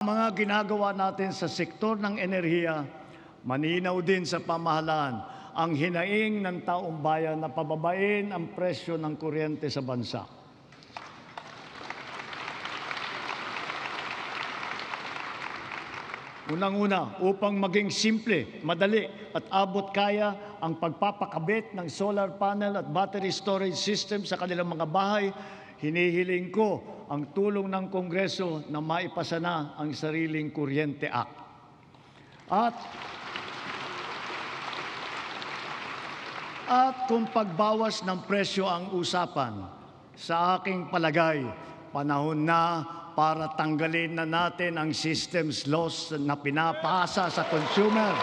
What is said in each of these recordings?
Mga ginagawa natin sa sektor ng enerhiya, malinaw din sa pamahalaan ang hinaing ng taong bayan na pababain ang presyo ng kuryente sa bansa. Unang-una, upang maging simple, madali at abot kaya ang pagpapakabit ng solar panel at battery storage system sa kanilang mga bahay, hinihiling ko ang tulong ng Kongreso na maipasa na ang Sariling Kuryente Act. At kung pagbawas ng presyo ang usapan, sa aking palagay, panahon na para tanggalin na natin ang systems laws na pinapasa sa consumer.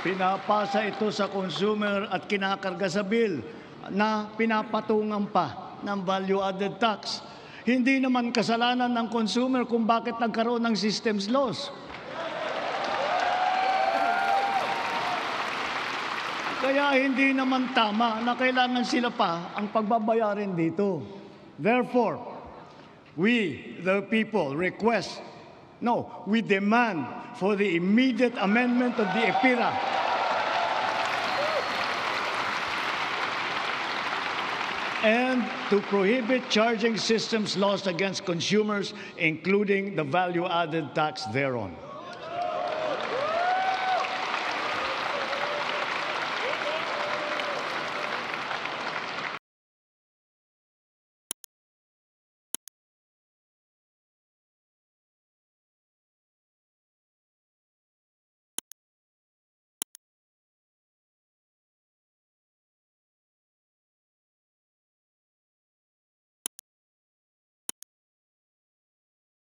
Pinapasa ito sa consumer at kinakarga sa bill na pinapatungan pa ng value-added tax. Hindi naman kasalanan ng consumer kung bakit nagkaroon ng systems loss. Kaya hindi naman tama na kailangan sila pa ang pagbabayarin dito. Therefore, we, the people, we demand for the immediate amendment of the EPIRA and to prohibit charging systems laws against consumers, including the value-added tax thereon.